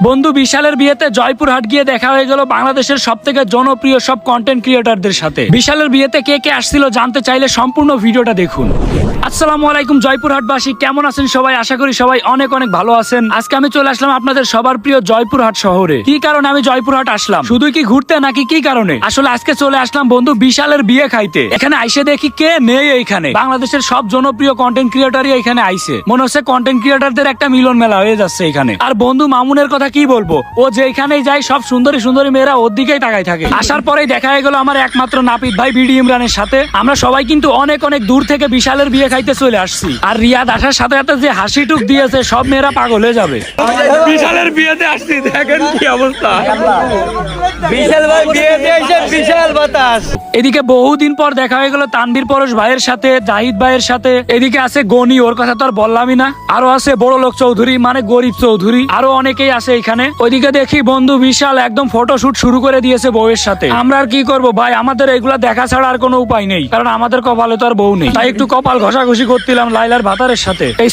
বন্ধু বিশালের বিয়েতে জয়পুরহাট গিয়ে দেখা হয়ে গেল বাংলাদেশের সবথেকে জনপ্রিয় সব কন্টেন্ট ক্রিয়েটরদের সাথে। বিশালের বিয়েতে কে কে আসছিল জানতে চাইলে সম্পূর্ণ ভিডিওটা দেখুন। আসসালামু আলাইকুম জয়পুরহাটবাসী, কেমন আছেন সবাই? আশা করি সবাই অনেক অনেক ভালো আছেন। আজকে আমি চলে আসলাম আপনাদের সবার প্রিয় জয়পুরহাট শহরে। কি কারণে আমি জয়পুরহাট আসলাম? শুধু কি ঘুরতে নাকি কি কারণে? আসলে আজকে চলে আসলাম বন্ধু বিশালের বিয়ে খাইতে। এখানে আইসে দেখি কে নেই এইখানে। বাংলাদেশের সব জনপ্রিয় কন্টেন্ট ক্রিয়েটরই এখানে আইসে। মনে হচ্ছে কন্টেন্ট ক্রিয়েটরদের একটা মিলন মেলা হয়ে যাচ্ছে এখানে। আর বন্ধু মামুনের কথা কি বলবো, ও যেখানেই যায় সব সুন্দরী সুন্দরী মেয়েরা ওর দিকেই তাকায় থাকে। আসার পরেই দেখা হয়ে গেল আমার একমাত্র নাপিত ভাই বিডি ইমরানের সাথে। আমরা সবাই কিন্তু অনেক অনেক দূর থেকে বিশালের বিয়ে খাইতে চলে আসছি। আর রিয়াদ আসার সাথে সাথে যে হাসিটুক দিয়েছে সব মেয়েরা পাগল হয়ে যাবে। বিশালের বিয়েতে আসছি, দেখেন কি অবস্থা। বিশাল ভাই বিয়েতে এসে বিশাল বাতাস। এদিকে বহুদিন পর দেখা হয়ে গেল তানভীর পরশ ভাইয়ের সাথে, জাহিদ ভাইয়ের সাথে। এদিকে আছে গনি, ওর কথা তো আর বললামই না। আরো আছে বড় লোক চৌধুরী, মানে গরিব চৌধুরী। আরো অনেকেই আছে এখানে। ওইদিকে দেখি বন্ধু বিশাল একদম ফটোশুট শুরু করে দিয়েছে বউয়ের সাথে। আমরা আর কি করবো ভাই, আমাদের এগুলা দেখা ছাড়া আর কোনো উপায় নেই, কারণ আমাদের কপালে তো আর বউ নেই। তাই একটু কপাল ঘষাঘষি করছিলাম লাইলার ভাতারের সাথে। এই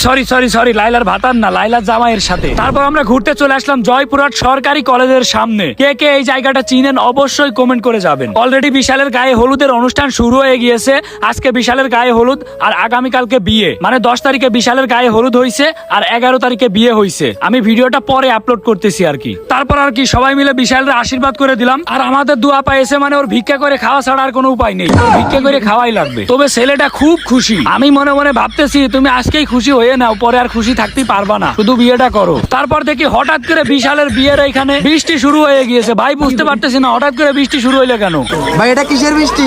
সরি লাইলার ভাতার না, লাইলার জামাইয়ের সাথে। তারপর আমরা ঘুরতে চলে আসলাম জয়পুরহাট সরকারি কলেজের সামনে। কে কে এই জায়গাটা চিনেন অবশ্যই কমেন্ট করে যাবেন। অলরেডি বিশালের গায়ে হলুদের অনুষ্ঠান শুরু হয়ে গিয়েছে। আজকে বিশালের গায়ে হলুদ, আর আগামীকালকে বিয়ে। মানে 10 তারিখে বিশালের গায়ে হলুদ হয়েছে, আর 11 তারিখে বিয়ে হয়েছে। আমি ভিডিওটা পরে আপলোড করতেছি আর কি। তারপর আর কি সবাই মিলে বিশালের আশীর্বাদ করে দিলাম। আর আমাদের দোয়া পাইছে, মানে ওর ভিক্ষা করে খাওয়া ছাড়া আর কোনো উপায় নেই। ওর ভিক্ষা করে খাওয়াই লাগবে। তবে ছেলেটা খুব খুশি। আমি মনে মনে ভাবতেছি তুমি আজকেই খুশি হয়ে নাও, পরে আর খুশি থাকতেই পারবা না, শুধু বিয়েটা করো। তারপর দেখি হঠাৎ করে বিশালের বিয়ের এখানে বৃষ্টি শুরু হয়ে গিয়েছে। ভাই বুঝতে পারতেছি না হঠাৎ করে বৃষ্টি শুরু হইলে কেন। ভাই এটা কিসের বৃষ্টি?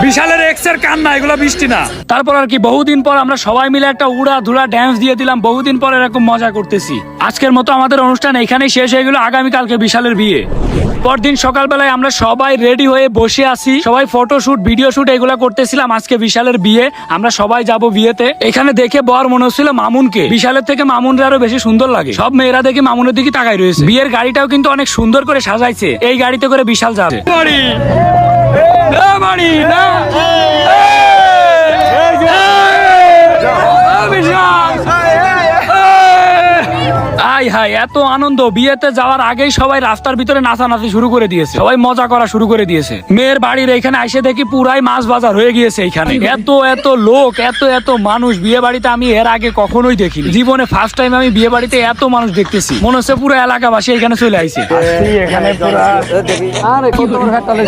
বিশালের এক্স এর কান্না, এগুলো বৃষ্টি না। তারপর আর কি বহুদিন পর আমরা সবাই মিলে একটা উড়া ধুলা ড্যান্স দিয়ে দিলাম। বহুদিন পর এরকম মজা করতেছি। আজকের মতো আমাদের অনুষ্ঠান এখানেই শেষ হয়ে গেল। আগামীকালকে বিশালের বিয়ে। পরদিন সকালবেলায় আমরা সবাই রেডি হয়ে বসে আছি। সবাই ফটোশুট ভিডিও শুট এগুলা করতেছিলাম। আজকে বিশালের বিয়ে, আমরা সবাই যাব বিয়েতে। এখানে দেখে বর মনে হচ্ছিল মামুনকে। বিশালের থেকে মামুনরা আরো বেশি সুন্দর লাগে। সব মেয়েরা দেখে মামুনের দিকে তাকাই রয়েছে। বিয়ের গাড়িটাও কিন্তু অনেক সুন্দর করে সাজাইছে। এই গাড়িতে করে বিশাল যাবে। হাই এত আনন্দ। বিয়েতে যাওয়ার আগেই সবাই রাস্তার ভিতরে নাচানাচি শুরু করে দিয়েছে, সবাই মজা করা শুরু করে দিয়েছে। মেয়ের বাড়ির এখানে এসে দেখি পুরাই মাছ বাজার হয়ে গিয়েছে এখানে। এত এত লোক, এত এত মানুষ। বিয়ে বাড়িতে আমি এর আগে কখনোই দেখিনি। জীবনে ফার্স্ট টাইম আমি বিয়ে বাড়িতে এত মানুষ দেখতেছি। মনে হচ্ছে পুরো এলাকাবাসী এখানে চলে আইছে। এখানে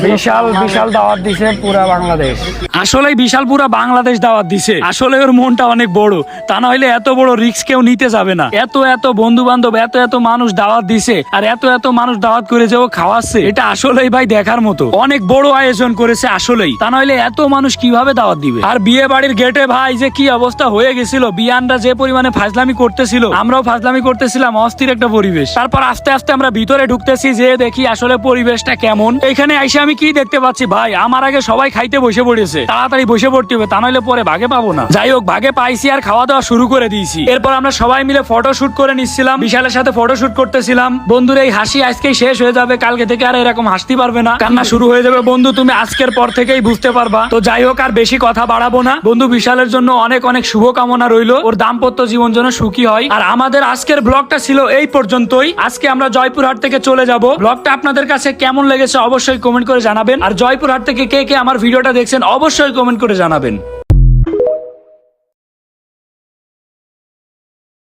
বিশাল বিশাল দাওয়াত দিছে পুরা বাংলাদেশ। আসলেই বিশাল পুরা বাংলাদেশ দাওয়াত দিছে। আসলে ওর মনটা অনেক বড়, তা না হইলে এত বড় রিস্ক কেউ নিতে যাবে না। এত এত বন্ধু বান্ধব, এত এত মানুষ দাওয়াত দিছে, আর এত এত মানুষ দাওয়াত করে যে ও খাওয়াচ্ছে, এটা আসলেই ভাই দেখার মতো। অনেক বড় আয়োজন করেছে আসলেই, তা নইলে এত মানুষ কিভাবে দাওয়াত দিবে। আর বিয়ে বাড়ির গেটে ভাই যে কি অবস্থা হয়ে গেছিল। বিয়ানরা যে পরিমাণে ফাজলামি করতেছিল, আমরাও ফাজলামি করতেছিলাম। অস্থির একটা পরিবেশ। তারপর আস্তে আস্তে আমরা ভিতরে ঢুকতেছি, যে দেখি আসলে পরিবেশটা কেমন। এখানে এসে আমি কি দেখতে পাচ্ছি ভাই, আমার আগে সবাই খাইতে বসে পড়েছে। তাড়াতাড়ি বসে পড়তে হবে, তা নইলে পরে ভাগে পাবো না। যাই হোক, ভাগে পাইছি আর খাওয়া দাওয়া শুরু করে দিয়েছি। এরপর আমরা সবাই মিলে ফটো শুট করে নিচ্ছিলাম, বিশালের সাথে ফটো শুট করতেছিলাম। বন্ধুর এই হাসি আজকেই শেষ হয়ে যাবে, কালকে থেকে আর এরকম হাসতে পারবে না, কান্না শুরু হয়ে যাবে। বন্ধু তুমি আজকের পর থেকেই বুঝতে পারবা। তো যাই হোক, আর বেশি কথা বাড়াবো না। বন্ধু বিশালের জন্য অনেক অনেক শুভকামনা রইলো, ওর দাম্পত্য জীবন যেন সুখী হয়। আর আমাদের আজকের ব্লগটা ছিল এই পর্যন্তই। আজকে আমরা জয়পুরহাট থেকে চলে যাব। ব্লগটা আপনাদের কাছে কেমন লেগেছে অবশ্যই কমেন্ট করে জানাবেন। আর জয়পুরহাট থেকে কে কে আমার ভিডিওটা দেখছেন অবশ্যই কমেন্ট করে জানাবেন।